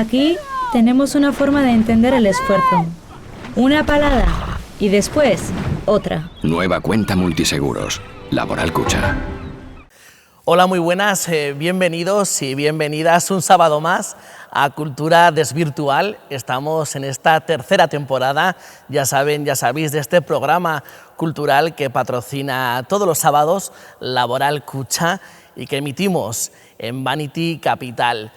Aquí tenemos una forma de entender el esfuerzo. Una palada y después otra. Nueva cuenta Multiseguros. Laboral Cucha. Hola, muy buenas, bienvenidos y bienvenidas un sábado más a Cultura Desvirtual. Estamos en esta tercera temporada, ya sabéis, de este programa cultural que patrocina todos los sábados Laboral Cucha y que emitimos en Vanity Capital.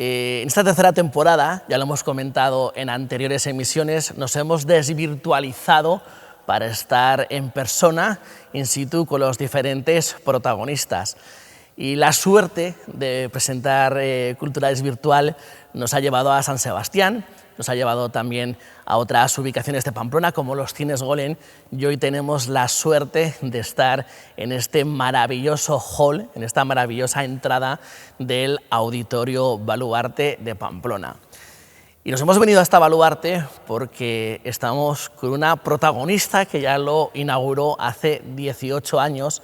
En esta tercera temporada, ya lo hemos comentado en anteriores emisiones, nos hemos desvirtualizado para estar en persona, in situ, con los diferentes protagonistas. Y la suerte de presentar Cultura Desvirtual nos ha llevado a San Sebastián, nos ha llevado también a otras ubicaciones de Pamplona, como los Cines Golem, y hoy tenemos la suerte de estar en este maravilloso hall, en esta maravillosa entrada del Auditorio Baluarte de Pamplona. Y nos hemos venido hasta Baluarte porque estamos con una protagonista que ya lo inauguró hace 18 años,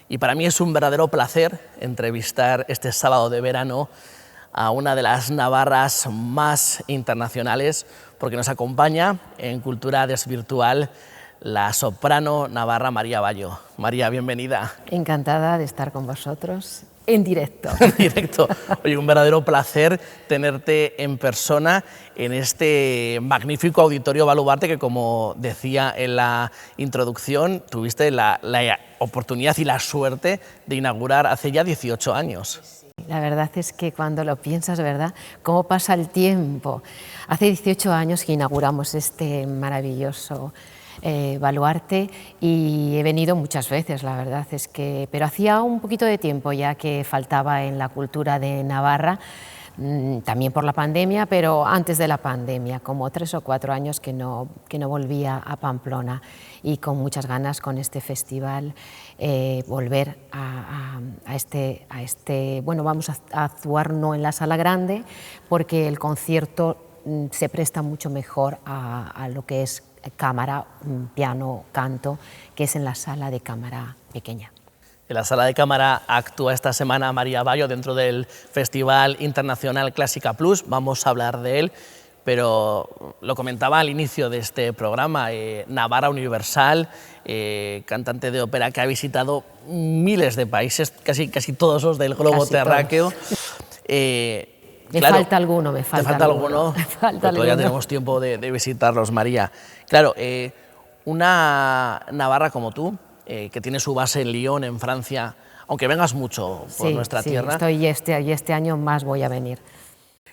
y para mí es un verdadero placer entrevistar este sábado de verano a una de las navarras más internacionales, porque nos acompaña en Cultura Desvirtual la soprano navarra María Bayo. María, bienvenida. Encantada de estar con vosotros en directo. En directo. Oye, un verdadero placer tenerte en persona en este magnífico Auditorio Baluarte que, como decía en la introducción, tuviste la oportunidad y la suerte de inaugurar hace ya 18 años. La verdad es que cuando lo piensas, ¿verdad?, cómo pasa el tiempo. Hace 18 años que inauguramos este maravilloso Baluarte y he venido muchas veces, la verdad es que, pero hacía un poquito de tiempo ya que faltaba en la cultura de Navarra, también por la pandemia, pero antes de la pandemia, como 3 o 4 años que no volvía a Pamplona, y con muchas ganas con este festival volver a este, bueno, vamos a actuar no en la sala grande porque el concierto se presta mucho mejor a lo que es cámara, piano, canto, que es en la sala de cámara pequeña. En la sala de cámara actúa esta semana María Bayo dentro del Festival Internacional Clásica Plus. Vamos a hablar de él, pero lo comentaba al inicio de este programa, Navarra Universal, cantante de ópera que ha visitado miles de países, casi todos los del globo terráqueo. Me falta alguno, ¿Te falta alguno? Pues todavía tenemos tiempo de visitarlos, María. Claro, una navarra como tú, que tiene su base en Lyon, en Francia, aunque vengas mucho por nuestra tierra. Sí, este año más voy a venir.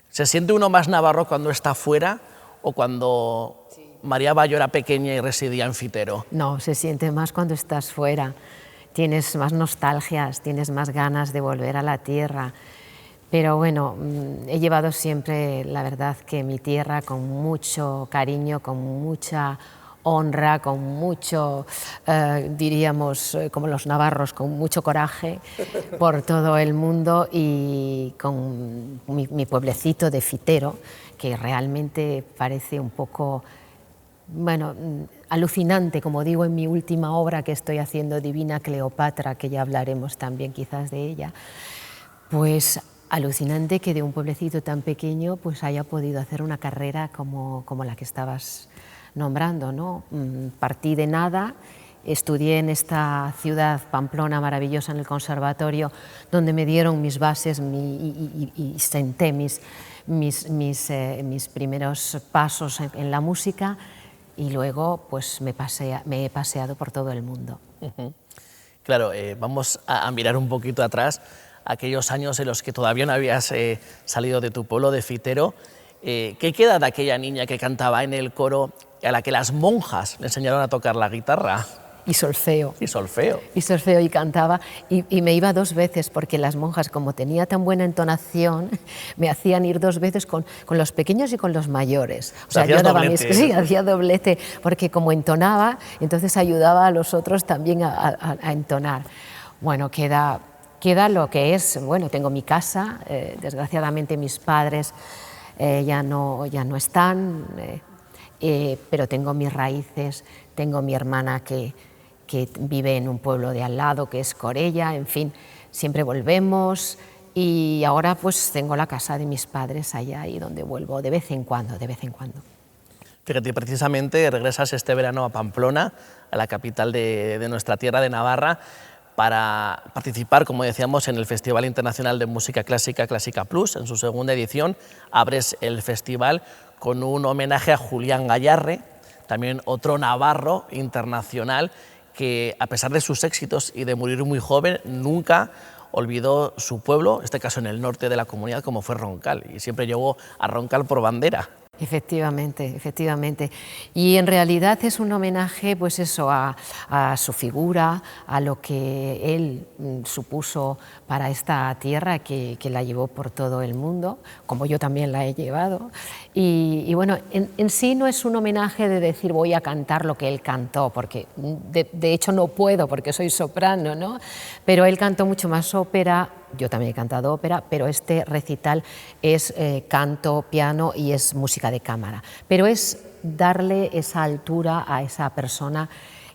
¿Se siente uno más navarro cuando está fuera o cuando María Bayo era pequeña y residía en Fitero? No, se siente más cuando estás fuera. Tienes más nostalgias, tienes más ganas de volver a la tierra. Pero bueno, he llevado siempre, la verdad, que mi tierra con mucho cariño, con mucha honra, con mucho, diríamos, como los navarros, con mucho coraje por todo el mundo, y con mi pueblecito de Fitero, que realmente parece un poco, bueno, alucinante, como digo en mi última obra que estoy haciendo, Divina Cleopatra, que ya hablaremos también quizás de ella, pues alucinante que de un pueblecito tan pequeño pues haya podido hacer una carrera como la que estabas nombrando, ¿no? Partí de nada, estudié en esta ciudad, Pamplona, maravillosa, en el conservatorio, donde me dieron mis bases y senté mis primeros pasos en la música, y luego pues me he paseado por todo el mundo. Claro, vamos a mirar un poquito atrás, aquellos años en los que todavía no habías salido de tu pueblo de Fitero. ¿Qué queda de aquella niña que cantaba en el coro, a la que las monjas le enseñaron a tocar la guitarra? Y solfeo. Y solfeo. Y solfeo, y cantaba, y me iba 2 veces, porque las monjas, como tenía tan buena entonación, me hacían ir 2 veces con los pequeños y con los mayores. O sea, yo daba sí, hacía doblete, porque como entonaba, entonces ayudaba a los otros también a entonar. Bueno, queda lo que es. Bueno, tengo mi casa, desgraciadamente mis padres ya no están, pero tengo mis raíces, tengo mi hermana que vive en un pueblo de al lado, que es Corella, en fin, siempre volvemos, y ahora pues tengo la casa de mis padres allá y donde vuelvo de vez en cuando, de vez en cuando. Fíjate, precisamente regresas este verano a Pamplona, a la capital de nuestra tierra, de Navarra, para participar, como decíamos, en el Festival Internacional de Música Clásica, Clásica Plus. En su segunda edición abres el festival con un homenaje a Julián Gayarre, también otro navarro internacional que, a pesar de sus éxitos y de morir muy joven, nunca olvidó su pueblo, en este caso en el norte de la comunidad, como fue Roncal, y siempre llevó a Roncal por bandera. Efectivamente, efectivamente. Y en realidad es un homenaje, pues eso, a su figura, a lo que él supuso para esta tierra que la llevó por todo el mundo, como yo también la he llevado. Y bueno, en sí no es un homenaje de decir voy a cantar lo que él cantó, porque de hecho no puedo porque soy soprano, ¿no? Pero él cantó mucho más ópera. Yo también he cantado ópera, pero este recital es canto, piano y es música de cámara. Pero es darle esa altura a esa persona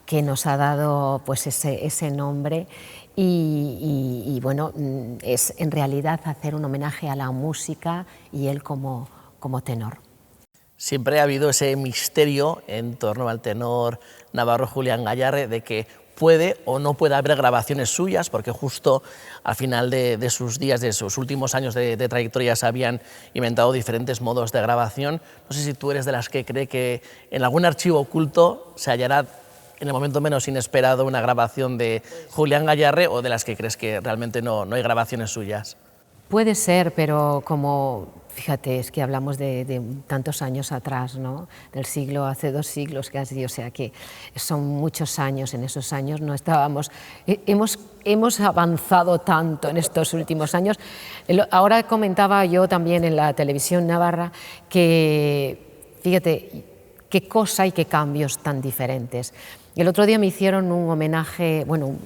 que nos ha dado pues, ese nombre y bueno, es en realidad hacer un homenaje a la música y él como tenor. Siempre ha habido ese misterio en torno al tenor navarro Julián Gayarre de que puede o no puede haber grabaciones suyas, porque justo al final de sus días, de sus últimos años de trayectoria, se habían inventado diferentes modos de grabación. No sé si tú eres de las que cree que en algún archivo oculto se hallará en el momento menos inesperado una grabación de Julián Gayarre, o de las que crees que realmente no hay grabaciones suyas. Puede ser, pero como, fíjate, es que hablamos de tantos años atrás, ¿no? Del siglo, hace 2 siglos casi, o sea que son muchos años, en esos años no estábamos, hemos avanzado tanto en estos últimos años. Ahora comentaba yo también en la televisión navarra que, fíjate, qué cosa y qué cambios tan diferentes. El otro día me hicieron un homenaje, bueno,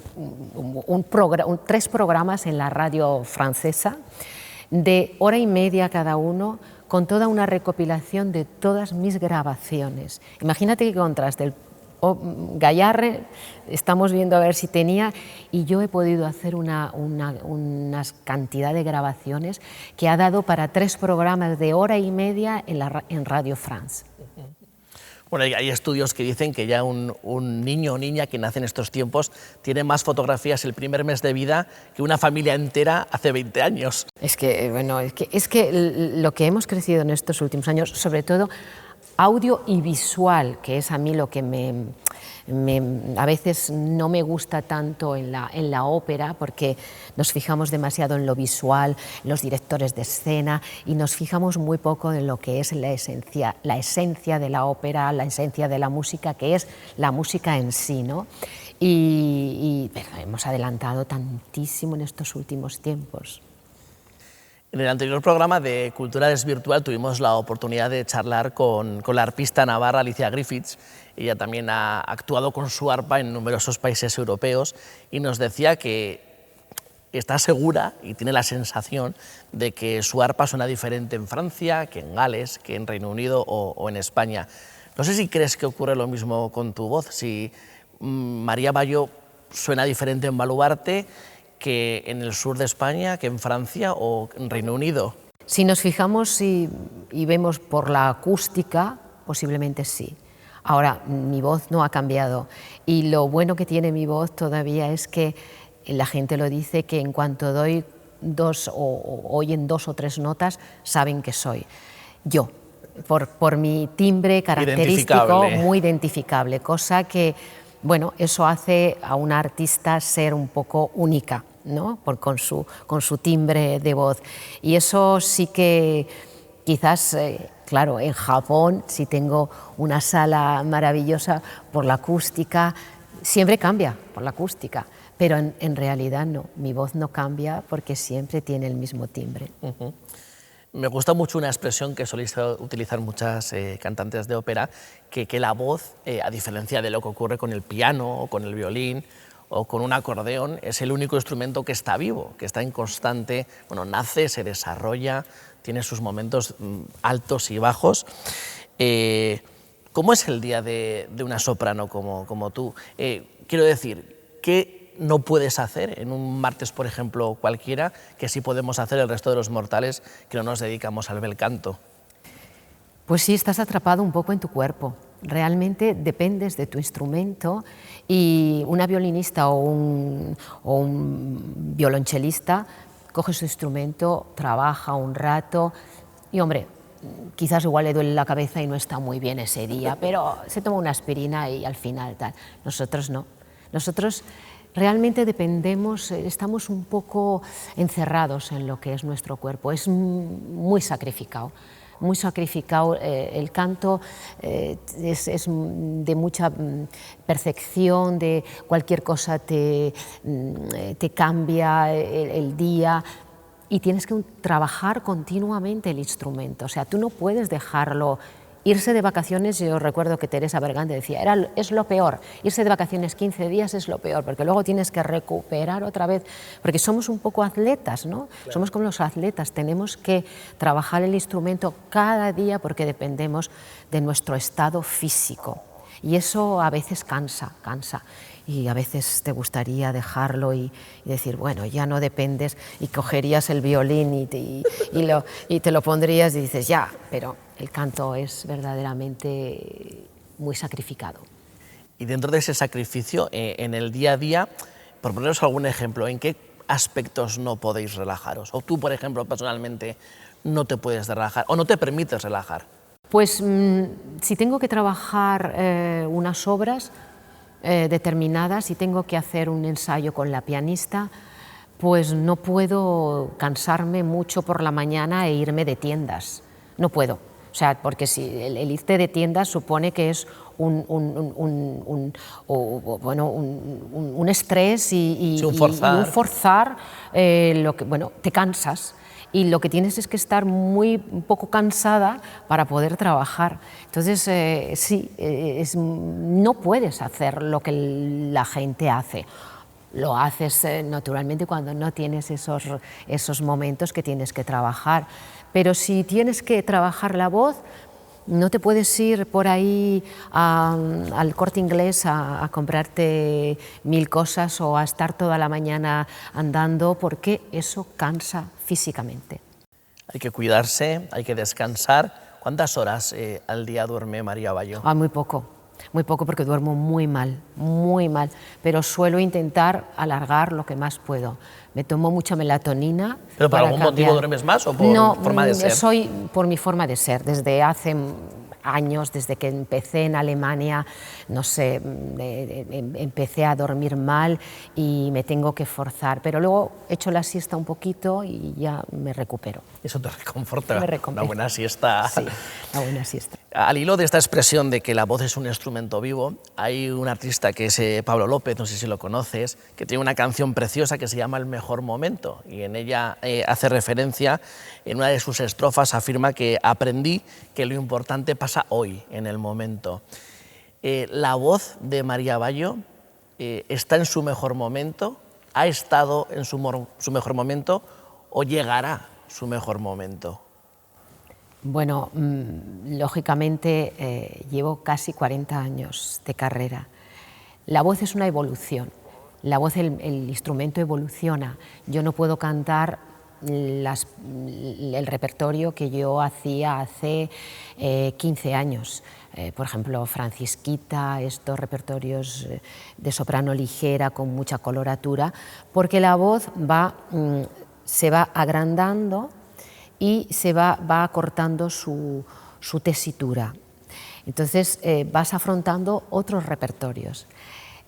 3 programas en la radio francesa, de 1h30 cada uno, con toda una recopilación de todas mis grabaciones. Imagínate qué contraste, el Gayarre, estamos viendo a ver si tenía, y yo he podido hacer una cantidad de grabaciones que ha dado para 3 programas de 1h30 en Radio France. Bueno, hay estudios que dicen que ya un niño o niña que nace en estos tiempos tiene más fotografías el primer mes de vida que una familia entera hace 20 años. Es que, bueno, es que lo que hemos crecido en estos últimos años, sobre todo audio y visual, que es a mí lo que a veces no me gusta tanto en la ópera, porque nos fijamos demasiado en lo visual, en los directores de escena, y nos fijamos muy poco en lo que es la esencia de la ópera, la esencia de la música, que es la música en sí, ¿no? Pero hemos adelantado tantísimo en estos últimos tiempos. En el anterior programa de Cultura Desvirtual tuvimos la oportunidad de charlar con la arpista navarra Alicia Griffiths. Ella también ha actuado con su arpa en numerosos países europeos y nos decía que está segura y tiene la sensación de que su arpa suena diferente en Francia, que en Gales, que en Reino Unido o en España. No sé si crees que ocurre lo mismo con tu voz, si María Bayo suena diferente en Baluarte que en el sur de España, que en Francia o en Reino Unido. Si nos fijamos y vemos por la acústica, posiblemente sí. Ahora, mi voz no ha cambiado y lo bueno que tiene mi voz todavía es que la gente lo dice, que en cuanto doy 2 o oyen 2 o 3 notas, saben que soy yo, por mi timbre característico, muy identificable, cosa que, bueno, eso hace a una artista ser un poco única, ¿no? Con su timbre de voz. Y eso sí que quizás, claro, en Japón, si tengo una sala maravillosa por la acústica, siempre cambia por la acústica, pero en realidad no, mi voz no cambia porque siempre tiene el mismo timbre. Me gusta mucho una expresión que soléis utilizar muchas cantantes de ópera, que la voz, a diferencia de lo que ocurre con el piano o con el violín o con un acordeón, es el único instrumento que está vivo, que está en constante, bueno, nace, se desarrolla, tiene sus momentos altos y bajos. ¿Cómo es el día de una soprano como tú? Quiero decir, ¿qué no puedes hacer en un martes, por ejemplo, cualquiera, que sí podemos hacer el resto de los mortales que no nos dedicamos al bel canto? Pues sí, estás atrapado un poco en tu cuerpo. Realmente dependes de tu instrumento y una violinista o un violonchelista coge su instrumento, trabaja un rato y, hombre, quizás igual le duele la cabeza y no está muy bien ese día, pero se toma una aspirina y al final tal. Nosotros no. Nosotros realmente dependemos, estamos un poco encerrados en lo que es nuestro cuerpo. Es muy sacrificado. Muy sacrificado, el canto es de mucha percepción, de cualquier cosa te cambia el día y tienes que trabajar continuamente el instrumento, o sea, tú no puedes dejarlo. Irse de vacaciones, yo recuerdo que Teresa Bergante decía, es lo peor, irse de vacaciones 15 días es lo peor, porque luego tienes que recuperar otra vez, porque somos un poco atletas, ¿no? Claro. Somos como los atletas, tenemos que trabajar el instrumento cada día porque dependemos de nuestro estado físico. Y eso a veces cansa, y a veces te gustaría dejarlo y decir, bueno, ya no dependes, y cogerías el violín y te lo pondrías y dices, ya, pero el canto es verdaderamente muy sacrificado. Y dentro de ese sacrificio, en el día a día, por poneros algún ejemplo, ¿en qué aspectos no podéis relajaros? O tú, por ejemplo, personalmente, no te puedes relajar o no te permites relajar. Pues si tengo que trabajar unas obras determinadas, si tengo que hacer un ensayo con la pianista, pues no puedo cansarme mucho por la mañana e irme de tiendas, no puedo. O sea, porque si el irte de tiendas supone que es un estrés y un forzar lo que, bueno, te cansas. Y lo que tienes es que estar un poco cansada para poder trabajar. Entonces, no puedes hacer lo que la gente hace. Lo haces naturalmente cuando no tienes esos momentos que tienes que trabajar. Pero si tienes que trabajar la voz, no te puedes ir por ahí al Corte Inglés a comprarte 1000 cosas o a estar toda la mañana andando, porque eso cansa físicamente. Hay que cuidarse, hay que descansar. ¿Cuántas horas al día duerme María Bayo? Muy poco porque duermo muy mal, pero suelo intentar alargar lo que más puedo. Me tomo mucha melatonina. ¿Pero por algún motivo duermes más o por forma de ser? No, por mi forma de ser. Desde hace años, desde que empecé en Alemania, no sé, empecé a dormir mal y me tengo que forzar, pero luego echo la siesta un poquito y ya me recupero. Eso te reconforta, una buena siesta. Sí, una buena siesta. Al hilo de esta expresión de que la voz es un instrumento vivo, hay un artista que es Pablo López, no sé si lo conoces, que tiene una canción preciosa que se llama El mejor momento, y en ella hace referencia, en una de sus estrofas afirma que aprendí que lo importante pasa hoy, en el momento. La voz de María Bayo está en su mejor momento, ha estado en su mejor momento o llegará su mejor momento. Bueno, lógicamente llevo casi 40 años de carrera. La voz es una evolución, la voz, el instrumento evoluciona. Yo no puedo cantar el repertorio que yo hacía hace 15 años. Por ejemplo, Francisquita, estos repertorios de soprano ligera con mucha coloratura, porque la voz se va agrandando y se va acortando su tesitura. Entonces vas afrontando otros repertorios.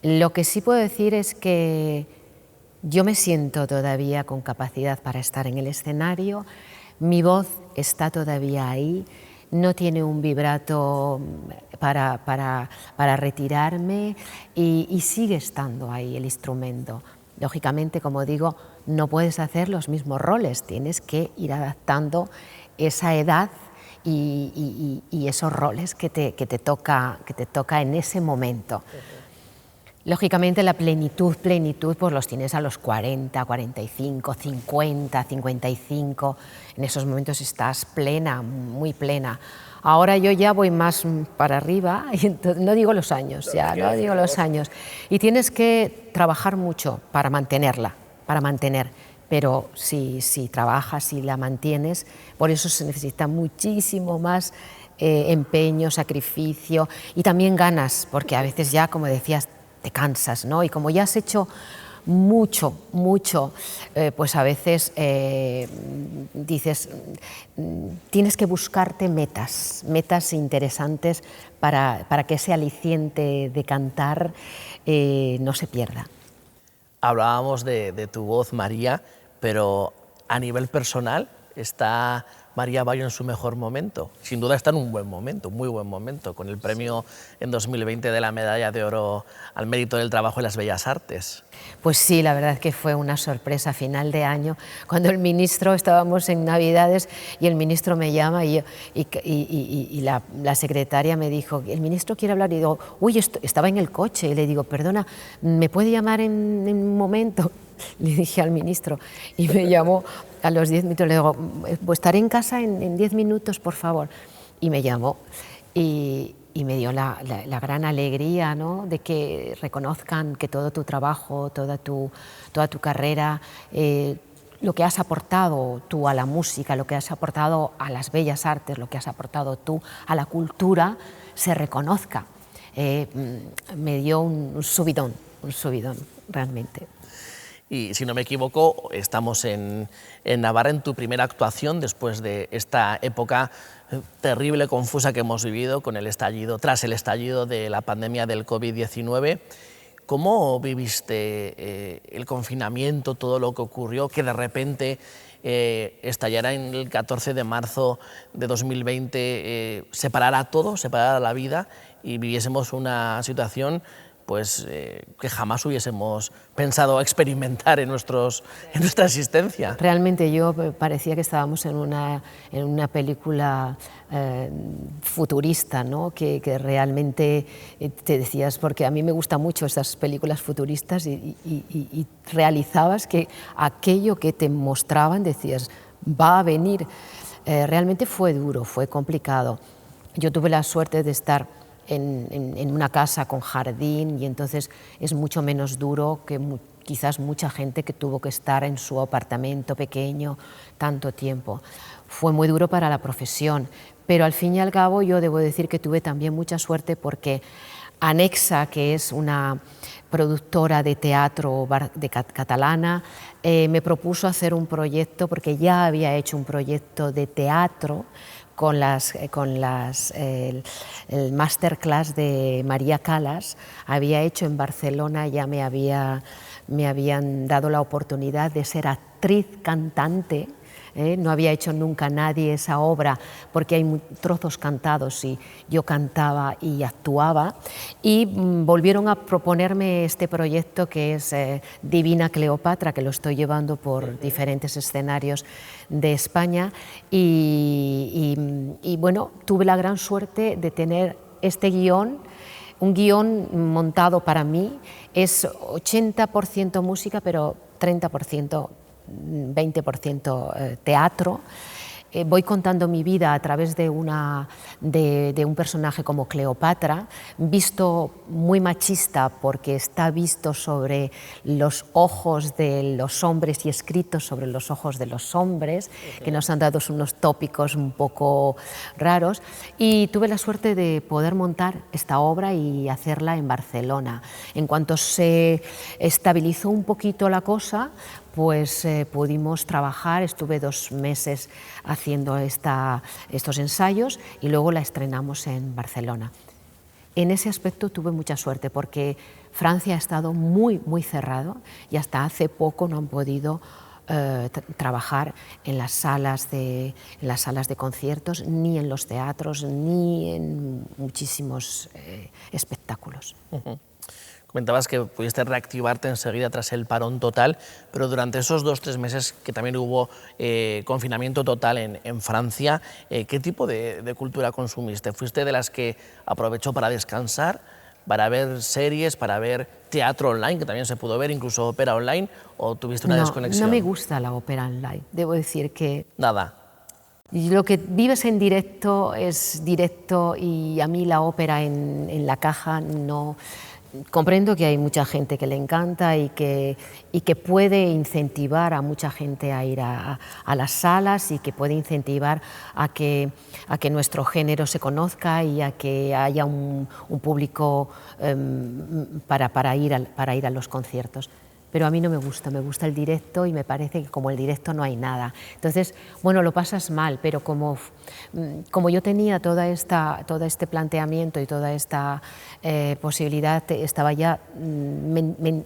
Lo que sí puedo decir es que yo me siento todavía con capacidad para estar en el escenario, mi voz está todavía ahí, no tiene un vibrato para retirarme y sigue estando ahí el instrumento. Lógicamente, como digo, no puedes hacer los mismos roles, tienes que ir adaptando esa edad y esos roles que te toca en ese momento. Lógicamente la plenitud, pues los tienes a los 40, 45, 50, 55. En esos momentos estás plena, muy plena. Ahora yo ya voy más para arriba, y entonces, no digo los años, ya no digo los años. Y tienes que trabajar mucho para mantenerla, pero si trabajas, si la mantienes, por eso se necesita muchísimo más empeño, sacrificio y también ganas, porque a veces ya, como decías, te cansas, ¿no? Y como ya has hecho mucho, pues a veces dices, tienes que buscarte metas interesantes para que ese aliciente de cantar no se pierda. Hablábamos de tu voz, María, pero a nivel personal, ¿está María Bayo en su mejor momento? Sin duda está en un buen momento, muy buen momento, con el premio en 2020 de la Medalla de Oro al Mérito del Trabajo en las Bellas Artes. Pues sí, la verdad es que fue una sorpresa a final de año, cuando el ministro, estábamos en Navidades y el ministro me llama y la secretaria me dijo, el ministro quiere hablar, y digo, uy, estaba en el coche, y le digo, perdona, ¿me puede llamar en un momento? Le dije al ministro, y me llamó a los 10 minutos, le digo, pues estaré en casa en 10 minutos, por favor. Y me llamó y me dio la gran alegría, ¿no?, de que reconozcan que todo tu trabajo, toda tu carrera, lo que has aportado tú a la música, lo que has aportado a las bellas artes, lo que has aportado tú a la cultura, se reconozca. Me dio un subidón realmente. Y si no me equivoco, estamos en Navarra en tu primera actuación después de esta época terrible, confusa que hemos vivido tras el estallido de la pandemia del COVID-19. ¿Cómo viviste el confinamiento, todo lo que ocurrió, que de repente estallara en el 14 de marzo de 2020, separara todo, separara la vida y viviésemos una situación pues, que jamás hubiésemos pensado experimentar en nuestra existencia? Realmente yo parecía que estábamos en una película futurista, ¿no?, que realmente te decías, porque a mí me gustan mucho estas películas futuristas, y realizabas que aquello que te mostraban decías, va a venir. Realmente fue duro, fue complicado. Yo tuve la suerte de estar en una casa con jardín, y entonces es mucho menos duro que quizás mucha gente que tuvo que estar en su apartamento pequeño tanto tiempo. Fue muy duro para la profesión, pero al fin y al cabo yo debo decir que tuve también mucha suerte, porque Anexa, que es una productora de teatro catalana, me propuso hacer un proyecto, porque ya había hecho un proyecto de teatro con el masterclass de María Callas. Había hecho en Barcelona, ya me habían dado la oportunidad de ser actriz cantante. No había hecho nunca nadie esa obra, porque hay trozos cantados y yo cantaba y actuaba, y volvieron a proponerme este proyecto que es Divina Cleopatra, que lo estoy llevando por diferentes escenarios de España, y bueno, tuve la gran suerte de tener este guión, un guión montado para mí. Es 80% música, pero 30%, 20% teatro. Voy contando mi vida a través de un personaje como Cleopatra, visto muy machista, porque está visto sobre los ojos de los hombres y escrito sobre los ojos de los hombres, que nos han dado unos tópicos un poco raros, y tuve la suerte de poder montar esta obra y hacerla en Barcelona. En cuanto se estabilizó un poquito la cosa, pues pudimos trabajar. Estuve 2 meses haciendo estos ensayos y luego la estrenamos en Barcelona. En ese aspecto tuve mucha suerte, porque Francia ha estado muy cerrado y hasta hace poco no han podido trabajar en las salas de conciertos, ni en los teatros, ni en muchísimos espectáculos. Comentabas que pudiste reactivarte enseguida tras el parón total, pero durante esos 2-3 meses que también hubo confinamiento total en Francia, ¿qué tipo de cultura consumiste? ¿Fuiste de las que aprovechó para descansar, para ver series, para ver teatro online, que también se pudo ver, incluso ópera online, o tuviste una desconexión? No me gusta la ópera online, debo decir que... Nada. Lo que vives en directo es directo y a mí la ópera en la caja no... Comprendo que hay mucha gente que le encanta y que puede incentivar a mucha gente a ir a las salas y que puede incentivar a que nuestro género se conozca y a que haya un público para ir a los conciertos. Pero a mí no me gusta el directo y me parece que como el directo no hay nada. Entonces, bueno, lo pasas mal, pero como yo tenía todo este planteamiento y toda esta posibilidad, estaba ya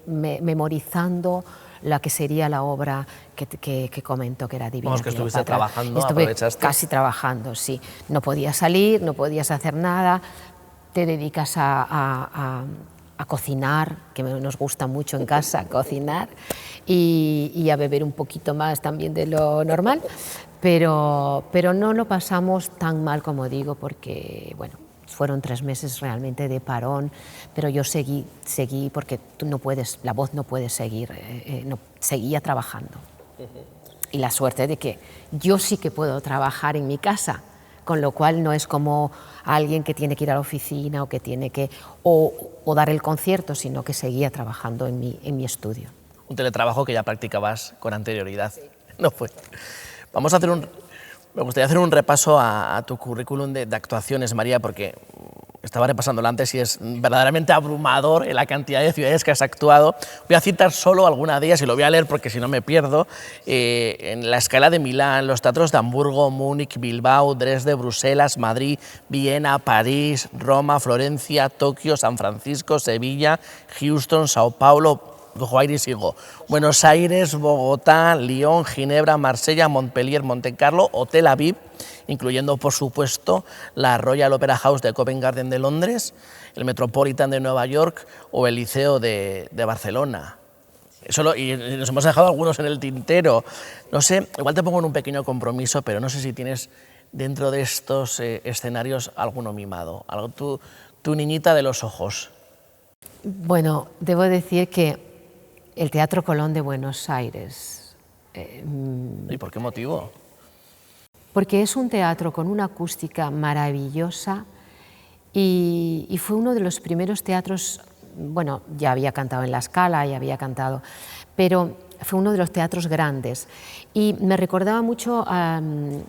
memorizando la que sería la obra que comento, que era Divina Vamos, que estuviste Cleopatra. trabajando, Estuve aprovechaste. casi trabajando, sí. No podías salir, no podías hacer nada, te dedicas a cocinar, que nos gusta mucho en casa cocinar, y a beber un poquito más también de lo normal, pero no lo pasamos tan mal como digo, porque bueno, fueron 3 meses realmente de parón, pero yo seguí porque tú no puedes, la voz no puede seguir, seguía trabajando. Y la suerte de que yo sí que puedo trabajar en mi casa, con lo cual no es como alguien que tiene que ir a la oficina o que tiene que o dar el concierto, sino que seguía trabajando en mi estudio. Un teletrabajo que ya practicabas con anterioridad. Sí. No fue. Me gustaría hacer un repaso a tu currículum de actuaciones, María, porque estaba repasándolo antes y es verdaderamente abrumador en la cantidad de ciudades que has actuado. Voy a citar solo alguna de ellas y lo voy a leer porque si no me pierdo. En la Scala de Milán, los teatros de Hamburgo, Múnich, Bilbao, Dresde, Bruselas, Madrid, Viena, París, Roma, Florencia, Tokio, San Francisco, Sevilla, Houston, Sao Paulo, Buenos Aires, Bogotá, Lyon, Ginebra, Marsella, Montpellier, Montecarlo o Tel Aviv, incluyendo, por supuesto, la Royal Opera House de Covent Garden de Londres, el Metropolitan de Nueva York o el Liceo de Barcelona. Y nos hemos dejado algunos en el tintero. No sé, igual te pongo en un pequeño compromiso, pero no sé si tienes dentro de estos escenarios alguno mimado, tu niñita de los ojos. Bueno, debo decir que el Teatro Colón de Buenos Aires... ¿Y por qué motivo? Porque es un teatro con una acústica maravillosa y fue uno de los primeros teatros, bueno, ya había cantado en La Scala, ya había cantado, pero fue uno de los teatros grandes y me recordaba mucho al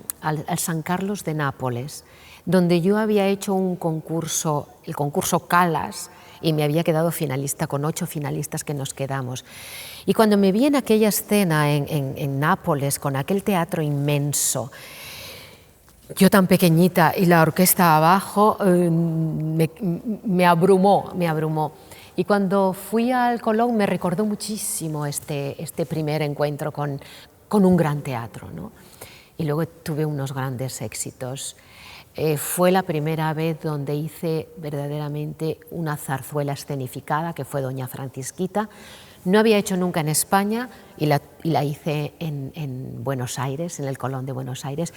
San Carlos de Nápoles, donde yo había hecho un concurso, el concurso Calas, y me había quedado finalista con 8 finalistas que nos quedamos. Y cuando me vi en aquella escena en Nápoles, con aquel teatro inmenso, yo tan pequeñita y la orquesta abajo, me abrumó. Y cuando fui al Colón me recordó muchísimo este primer encuentro con un gran teatro, ¿no? Y luego tuve unos grandes éxitos. Fue la primera vez donde hice verdaderamente una zarzuela escenificada, que fue Doña Francisquita. No había hecho nunca en España y la hice en Buenos Aires, en el Colón de Buenos Aires.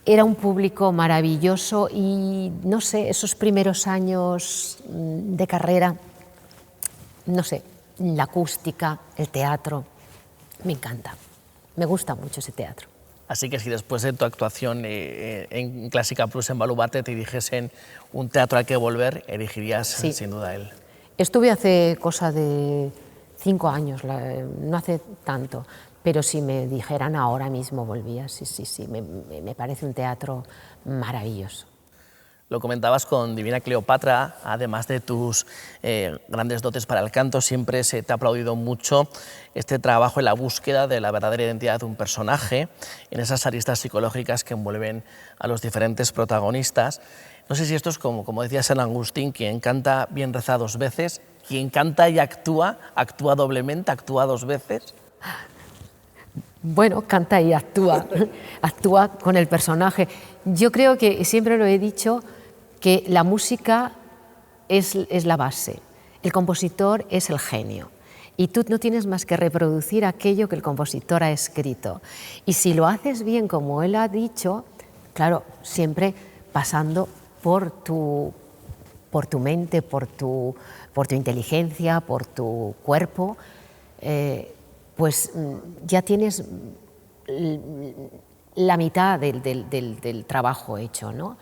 Era un público maravilloso y, no sé, esos primeros años de carrera, no sé, la acústica, el teatro, me encanta. Me gusta mucho ese teatro. Así que si después de tu actuación en Clásica Plus en Baluarte te dijesen un teatro al que volver, elegirías sí, sin duda él. Estuve hace cosa de 5 años, no hace tanto, pero si me dijeran ahora mismo volvía, sí, me parece un teatro maravilloso. Lo comentabas con Divina Cleopatra, además de tus grandes dotes para el canto, siempre se te ha aplaudido mucho este trabajo en la búsqueda de la verdadera identidad de un personaje, en esas aristas psicológicas que envuelven a los diferentes protagonistas. No sé si esto es como decía San Agustín, quien canta bien reza 2 veces, quien canta y actúa doblemente, actúa 2 veces. Bueno, canta y actúa, actúa con el personaje. Yo creo que, siempre lo he dicho, que la música es la base, el compositor es el genio y tú no tienes más que reproducir aquello que el compositor ha escrito. Y si lo haces bien como él ha dicho, claro, siempre pasando por tu por tu mente, por tu inteligencia, por tu cuerpo, pues ya tienes la mitad del trabajo hecho, ¿no?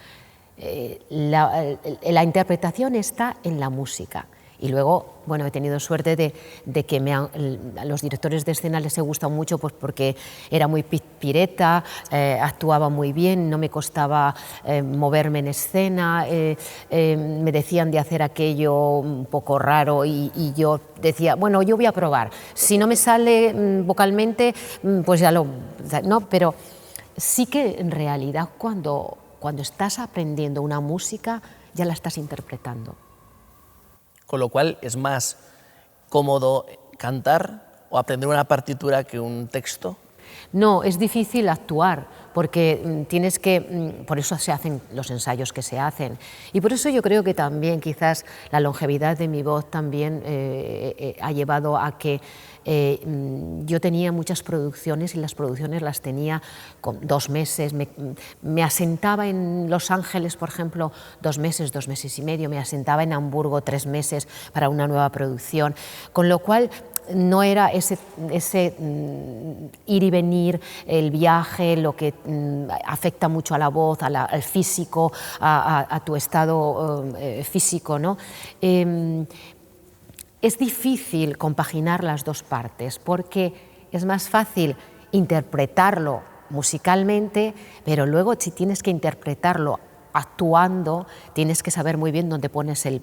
La interpretación está en la música. Y luego, bueno, he tenido suerte de que a los directores de escena les he gustado mucho, pues porque era muy pireta, actuaba muy bien, no me costaba moverme en escena, me decían de hacer aquello un poco raro y yo decía, bueno, yo voy a probar. Si no me sale vocalmente, pues ya lo... No, pero sí que en realidad cuando estás aprendiendo una música ya la estás interpretando. Con lo cual es más cómodo cantar o aprender una partitura que un texto. No, es difícil actuar porque tienes que, por eso se hacen los ensayos que se hacen y por eso yo creo que también quizás la longevidad de mi voz también ha llevado a que yo tenía muchas producciones y las producciones las tenía con 2 meses, me asentaba en Los Ángeles, por ejemplo, 2 meses, 2 meses y medio, me asentaba en Hamburgo 3 meses para una nueva producción, con lo cual no era ese ir y venir, el viaje, lo que afecta mucho a la voz, al físico, a tu estado físico, ¿no? Es difícil compaginar las dos partes porque es más fácil interpretarlo musicalmente, pero luego si tienes que interpretarlo actuando, tienes que saber muy bien dónde pones el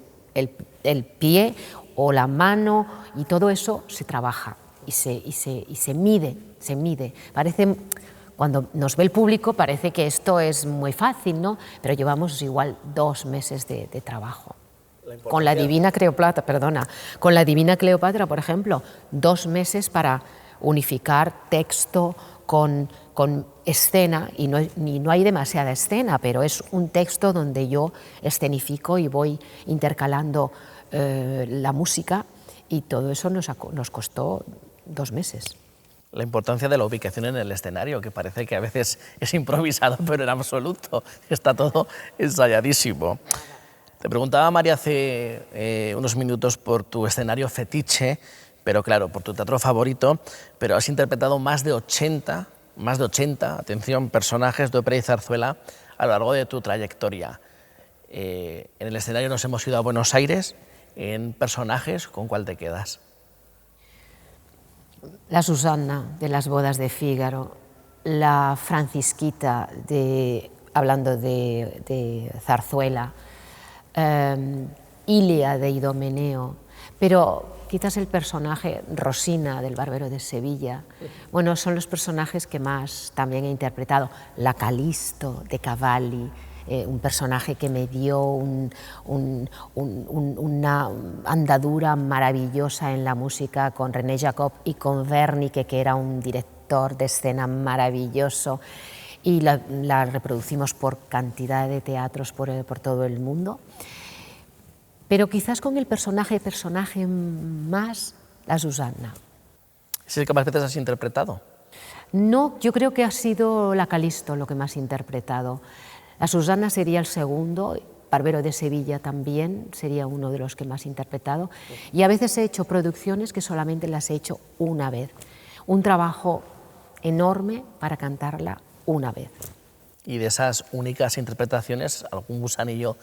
pie o la mano y todo eso se trabaja y se mide. Parece, cuando nos ve el público parece que esto es muy fácil, ¿no? Pero llevamos igual 2 meses de trabajo. Con la Divina Cleopatra, con la Divina Cleopatra, por ejemplo, 2 meses para unificar texto con escena, y no hay demasiada escena, pero es un texto donde yo escenifico y voy intercalando la música, y todo eso nos costó 2 meses. La importancia de la ubicación en el escenario, que parece que a veces es improvisado, pero en absoluto está todo ensayadísimo. Te preguntaba, María, hace unos minutos por tu escenario fetiche, pero claro, por tu teatro favorito, pero has interpretado más de 80, atención, personajes de ópera y zarzuela a lo largo de tu trayectoria. En el escenario nos hemos ido a Buenos Aires, en personajes, ¿con cuál te quedas? La Susanna de las bodas de Fígaro, la Francisquita hablando de zarzuela, Ilia de Idomeneo, pero quizás el personaje Rosina del Barbero de Sevilla, bueno, son los personajes que más también he interpretado. La Calisto de Cavalli, un personaje que me dio una andadura maravillosa en la música con René Jacob y con Wernicke, que era un director de escena maravilloso, y la reproducimos por cantidad de teatros por todo el mundo. Pero quizás con el personaje más, la Susanna. ¿Es el que más veces has interpretado? No, yo creo que ha sido la Calisto lo que más he interpretado. La Susanna sería el segundo, Barbero de Sevilla también sería uno de los que más he interpretado. Y a veces he hecho producciones que solamente las he hecho una vez. Un trabajo enorme para cantarla una vez. Y de esas únicas interpretaciones, ¿algún gusanillo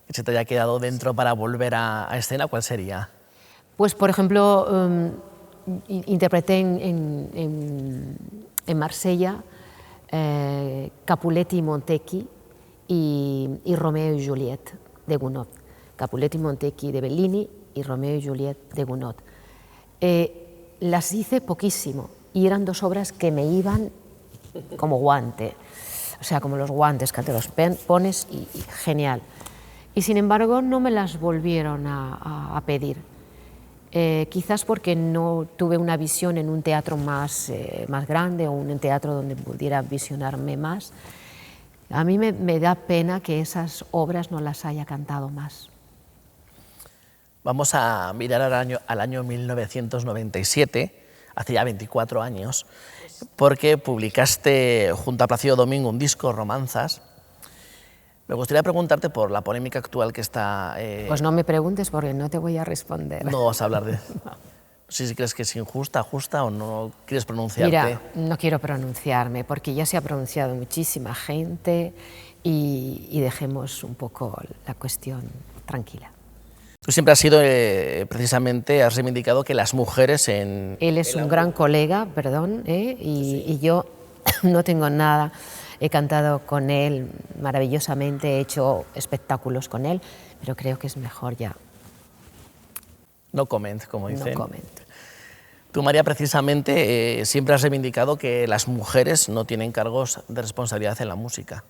que se te haya quedado dentro para volver a escena? ¿Cuál sería? Pues, por ejemplo, interpreté en Marsella Capuletti y Montecchi y Romeo y Juliette de Gounod. Capuletti y Montecchi de Bellini y Romeo y Juliette de Gounod. Las hice poquísimo y eran 2 obras que me iban como guante, o sea, como los guantes que te los pones y genial. Y sin embargo no me las volvieron a pedir, quizás porque no tuve una visión en un teatro más grande o un teatro donde pudiera visionarme más. A mí me da pena que esas obras no las haya cantado más. Vamos a mirar al año 1997, hace ya 24 años, porque publicaste junto a Plácido Domingo un disco, Romanzas. Me gustaría preguntarte por la polémica actual que está... Pues no me preguntes porque no te voy a responder. No vas a hablar de... No sé si crees que es injusta, justa o no quieres pronunciarte. Mira, no quiero pronunciarme porque ya se ha pronunciado muchísima gente y dejemos un poco la cuestión tranquila. Tú siempre has sido, precisamente, has reivindicado que las mujeres en... Él es un gran colega, perdón, y yo no tengo nada. He cantado con él maravillosamente, he hecho espectáculos con él, pero creo que es mejor ya. No comment, como dicen. No comment. Tú, María, precisamente, siempre has reivindicado que las mujeres no tienen cargos de responsabilidad en la música.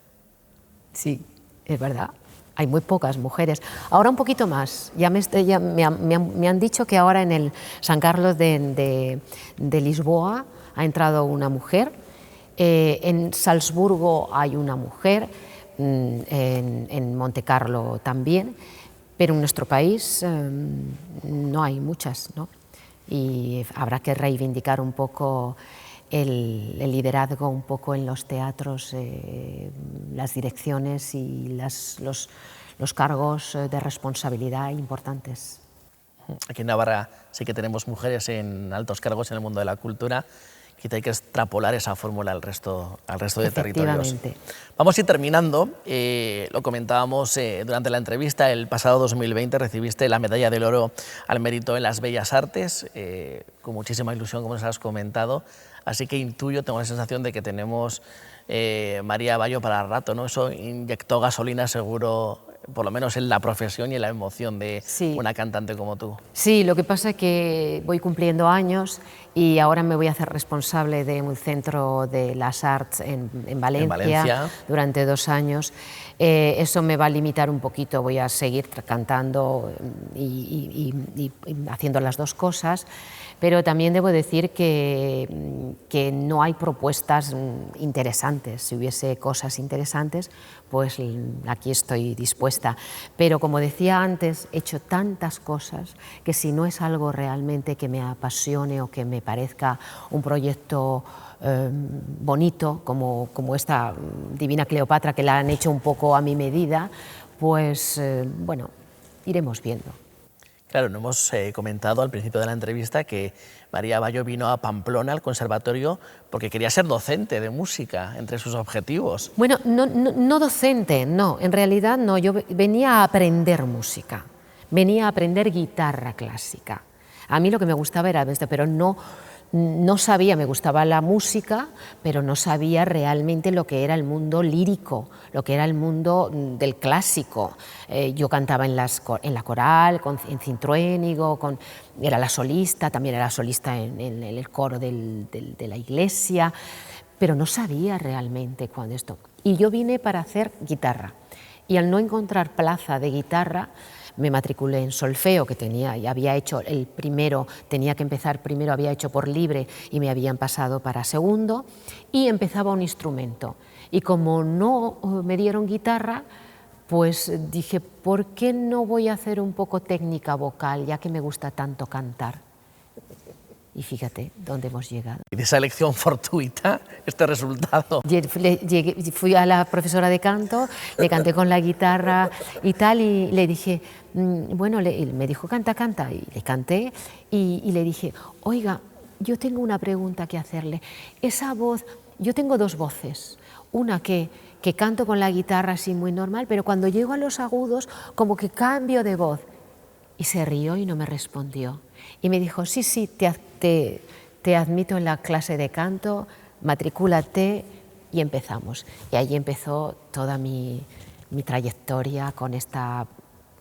Sí, es verdad. Hay muy pocas mujeres. Ahora un poquito más. Me han dicho que ahora en el San Carlos de Lisboa ha entrado una mujer. En Salzburgo hay una mujer, en Montecarlo también, pero en nuestro país no hay muchas, ¿no? Y habrá que reivindicar un poco el liderazgo un poco en los teatros, las direcciones y los cargos de responsabilidad importantes. Aquí en Navarra sí que tenemos mujeres en altos cargos en el mundo de la cultura. Quizá hay que extrapolar esa fórmula al resto de territorios. Vamos a ir terminando. Lo comentábamos durante la entrevista. El pasado 2020 recibiste la Medalla del Oro al Mérito en las Bellas Artes, con muchísima ilusión, como nos has comentado. Así que intuyo, tengo la sensación de que tenemos María Bayo para rato, ¿no? Eso inyectó gasolina seguro, por lo menos en la profesión y en la emoción de una cantante como tú. Sí, lo que pasa es que voy cumpliendo años y ahora me voy a hacer responsable de un centro de las arts en Valencia durante 2 años. Eso me va a limitar un poquito, voy a seguir cantando y haciendo las dos cosas, pero también debo decir que no hay propuestas interesantes. Si hubiese cosas interesantes, pues aquí estoy dispuesta. Pero como decía antes, he hecho tantas cosas que si no es algo realmente que me apasione o que me parezca un proyecto bonito, como esta Divina Cleopatra, que la han hecho un poco a mi medida, pues bueno, iremos viendo. Claro, no hemos comentado al principio de la entrevista que María Bayo vino a Pamplona, al conservatorio, porque quería ser docente de música, entre sus objetivos. Bueno, no docente, no, en realidad no, yo venía a aprender música, venía a aprender guitarra clásica. A mí lo que me gustaba era esto, pero no sabía, me gustaba la música, pero no sabía realmente lo que era el mundo lírico, lo que era el mundo del clásico. Yo cantaba en la coral, en Cintruénigo, era la solista, también era solista en el coro de la iglesia, pero no sabía realmente cuándo esto. Y yo vine para hacer guitarra, y al no encontrar plaza de guitarra, me matriculé en solfeo, que había hecho el primero, tenía que empezar primero, había hecho por libre y me habían pasado para segundo, y empezaba un instrumento. Y como no me dieron guitarra, pues dije, ¿por qué no voy a hacer un poco técnica vocal, ya que me gusta tanto cantar? Y fíjate dónde hemos llegado. Y de esa elección fortuita, este resultado. Fui a la profesora de canto, le canté con la guitarra y tal, y le dije, bueno, me dijo, canta, canta, y le canté, y le dije, oiga, yo tengo una pregunta que hacerle. Esa voz, yo tengo 2 voces, una que canto con la guitarra así muy normal, pero cuando llego a los agudos, como que cambio de voz. Y se rió y no me respondió. Y me dijo, sí, te admito en la clase de canto, matricúlate, y empezamos. Y allí empezó toda mi trayectoria con esta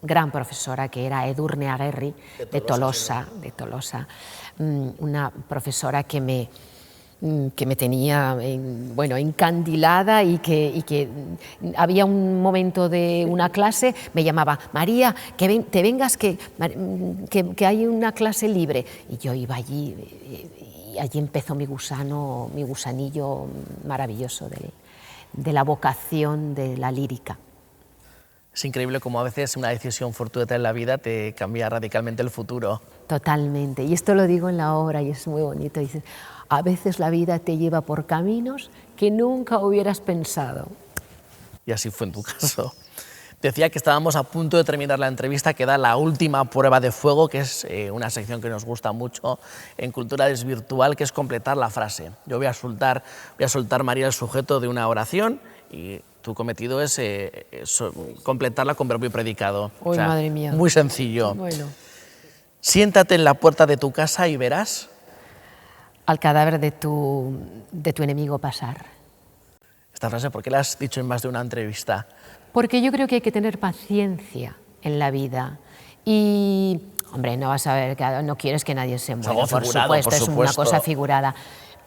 gran profesora que era Edurne Aguerri de Tolosa, una profesora que me tenía encandilada y que había un momento de una clase, me llamaba, María, te vengas que hay una clase libre. Y yo iba allí y allí empezó mi gusanillo maravilloso de la vocación de la lírica. Es increíble cómo a veces una decisión fortuita en la vida te cambia radicalmente el futuro. Totalmente, y esto lo digo en la obra y es muy bonito. Dices, a veces la vida te lleva por caminos que nunca hubieras pensado. Y así fue en tu caso. Decía que estábamos a punto de terminar la entrevista, queda la última prueba de fuego, que es una sección que nos gusta mucho en Cultura Desvirtual, que es completar la frase. Yo voy a soltar, María, el sujeto de una oración y tu cometido es completarla con verbo y predicado. Uy, madre mía. Muy sencillo. Bueno. Siéntate en la puerta de tu casa y verás. Al cadáver de tu enemigo pasar. Esta frase, ¿por qué la has dicho en más de una entrevista? Porque yo creo que hay que tener paciencia en la vida y, hombre, no vas a ver, no quieres que nadie se muera, por supuesto, es una cosa figurada,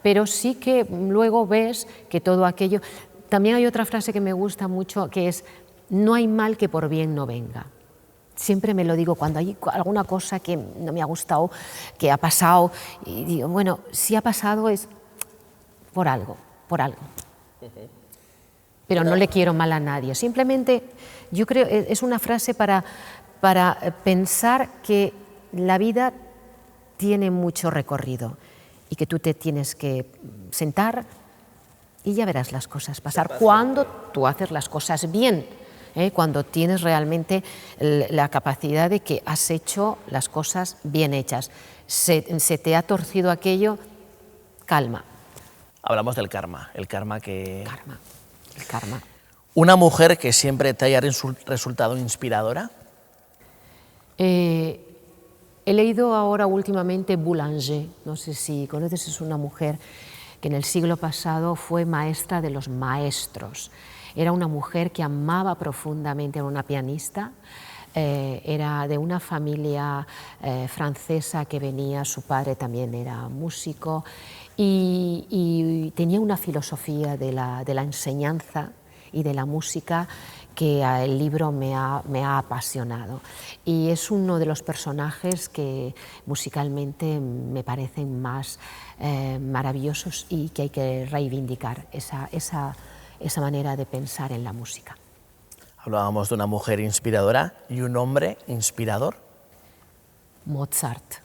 pero sí que luego ves que todo aquello... También hay otra frase que me gusta mucho, que es, no hay mal que por bien no venga. Siempre me lo digo cuando hay alguna cosa que no me ha gustado, que ha pasado, y digo, bueno, si ha pasado es por algo, por algo. Pero no le quiero mal a nadie. Simplemente, yo creo, es una frase para pensar que la vida tiene mucho recorrido y que tú te tienes que sentar y ya verás las cosas pasar. Cuando tú haces las cosas bien, cuando tienes realmente la capacidad de que has hecho las cosas bien hechas. Se te ha torcido aquello, calma. Hablamos del karma, el karma que... El karma. ¿Una mujer que siempre te haya resultado inspiradora? He leído ahora últimamente Boulanger, no sé si conoces, es una mujer que en el siglo pasado fue maestra de los maestros. Era una mujer que amaba profundamente, era una pianista, era de una familia francesa que venía, su padre también era músico, y tenía una filosofía de la enseñanza y de la música que el libro me ha apasionado. Y es uno de los personajes que musicalmente me parecen más maravillosos y que hay que reivindicar esa manera de pensar en la música. Hablábamos de una mujer inspiradora y un hombre inspirador. Mozart.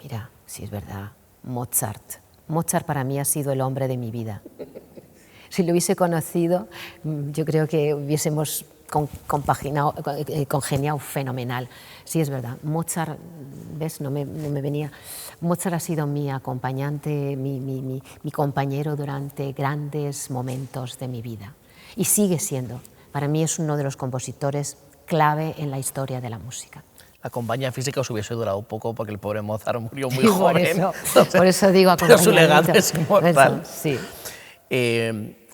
Mira, sí es verdad, Mozart. Mozart para mí ha sido el hombre de mi vida. Si lo hubiese conocido, yo creo que hubiésemos congeniado fenomenal. Sí, es verdad. Mozart, ¿ves? No me venía. Mozart ha sido mi acompañante, mi compañero durante grandes momentos de mi vida. Y sigue siendo. Para mí es uno de los compositores clave en la historia de la música. La compañía física os hubiese durado poco porque el pobre Mozart murió muy joven. Por eso digo acompañamiento. Pero su legado es inmortal. Eso, sí.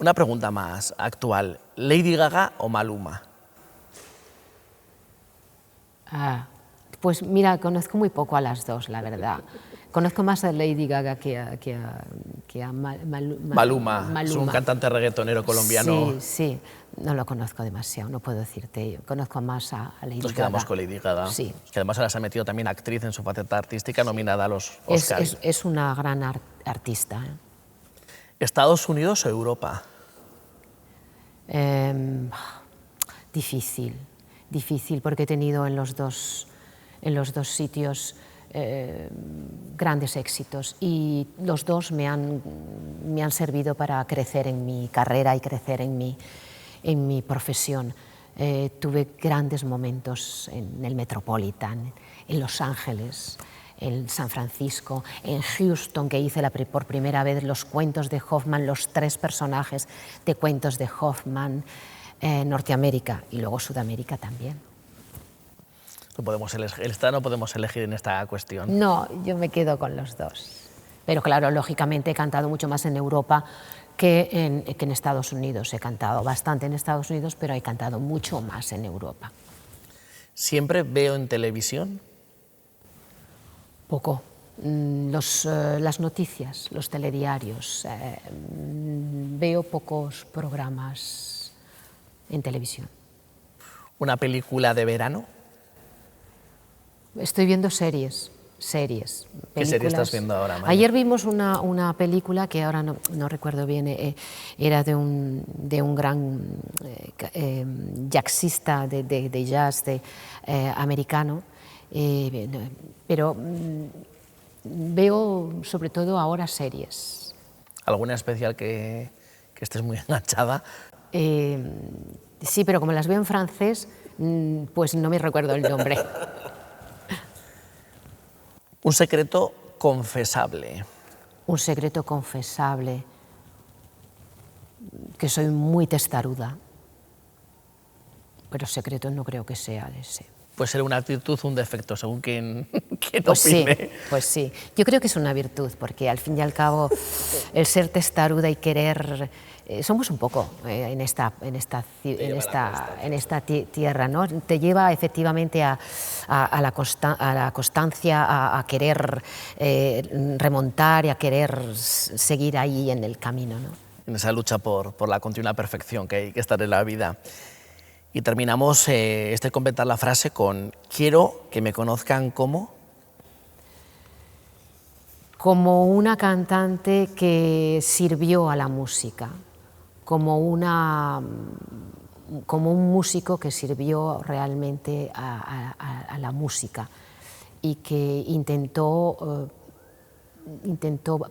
Una pregunta más actual. ¿Lady Gaga o Maluma? Pues mira, conozco muy poco a las dos, la verdad. Conozco más a Lady Gaga que a Maluma. Es un cantante reggaetonero colombiano. Sí, sí. No lo conozco demasiado, no puedo decirte. Conozco más a Lady Gaga. Nos quedamos con Lady Gaga. Sí. Que además ahora se ha metido también actriz en su faceta artística, nominada a los Oscars. Es una gran artista. ¿Estados Unidos o Europa? Difícil, porque he tenido en los dos sitios grandes éxitos y los dos me han servido para crecer en mi carrera y crecer en mi profesión. Tuve grandes momentos en el Metropolitan, en Los Ángeles, en San Francisco, en Houston, que hice por primera vez los cuentos de Hoffman, los 3 personajes de cuentos de Hoffman, Norteamérica y luego Sudamérica también. El estado no podemos elegir en esta cuestión. No, yo me quedo con los dos. Pero claro, lógicamente he cantado mucho más en Europa que en Estados Unidos. He cantado bastante en Estados Unidos, pero he cantado mucho más en Europa. ¿Siempre veo en televisión? Poco. Las noticias, los telediarios. Veo pocos programas en televisión. ¿Una película de verano? Estoy viendo series. ¿Qué serie estás viendo ahora, María? Ayer vimos una película que ahora no recuerdo bien, era de un gran jazzista de jazz americano, pero veo sobre todo ahora series. ¿Alguna especial que estés muy enganchada? Sí, pero como las veo en francés, pues no me recuerdo el nombre. Un secreto confesable. Un secreto confesable, que soy muy testaruda, pero secreto no creo que sea ese. Puede ser una virtud o un defecto, según quien Pues sí, opine. pues sí. Yo creo que es una virtud, porque al fin y al cabo el ser testaruda y querer... somos un poco en esta tierra, ¿no? Te lleva efectivamente a la constancia, a querer remontar y a querer seguir ahí en el camino, ¿no? En esa lucha por la continua perfección que hay que estar en la vida. Y terminamos completar la frase con quiero que me conozcan como... Como una cantante que sirvió a la música, como un músico que sirvió realmente a la música y que intentó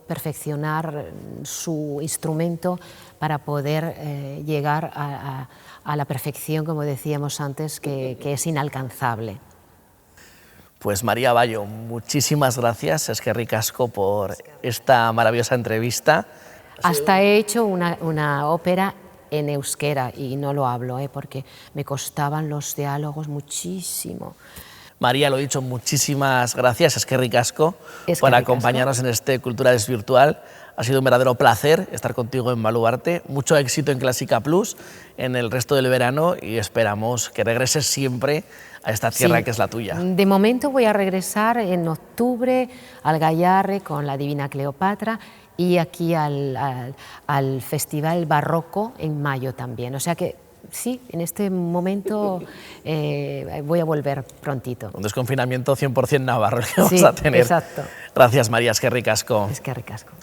perfeccionar su instrumento para poder llegar a la perfección, como decíamos antes, que es inalcanzable. Pues María Bayo, muchísimas gracias, eskerrik asko, por esta maravillosa entrevista. Hasta he hecho una ópera en euskera y no lo hablo, porque me costaban los diálogos muchísimo. María, lo dicho, muchísimas gracias, eskerrik asko, por acompañarnos en este Cultura Desvirtual. Ha sido un verdadero placer estar contigo en Baluarte. Mucho éxito en Clásica Plus en el resto del verano y esperamos que regreses siempre a esta tierra que es la tuya. De momento voy a regresar en octubre al Gallarre con la Divina Cleopatra y aquí al Festival Barroco en mayo también. O sea que sí, en este momento voy a volver prontito. Un desconfinamiento 100% navarro el que vamos a tener. Exacto. Gracias, María, eskerrik asko. Eskerrik asko.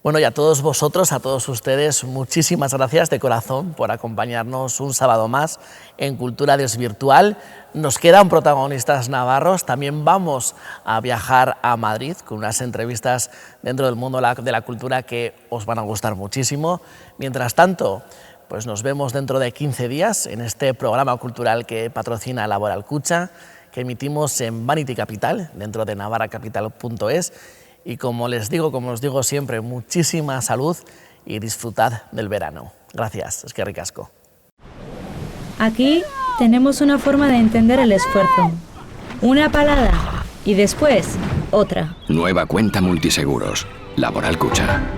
Bueno, y a todos vosotros, a todos ustedes, muchísimas gracias de corazón por acompañarnos un sábado más en Cultura Desvirtual. Nos quedan protagonistas navarros, también vamos a viajar a Madrid con unas entrevistas dentro del mundo de la cultura que os van a gustar muchísimo. Mientras tanto, pues nos vemos dentro de 15 días en este programa cultural que patrocina Laboral Kutxa, que emitimos en Vanity Capital, dentro de navarracapital.es. Y como os digo siempre, muchísima salud y disfrutad del verano. Gracias, eskerrik asko. Aquí tenemos una forma de entender el esfuerzo. Una palada y después otra. Nueva cuenta multiseguros. Laboral Kutxa.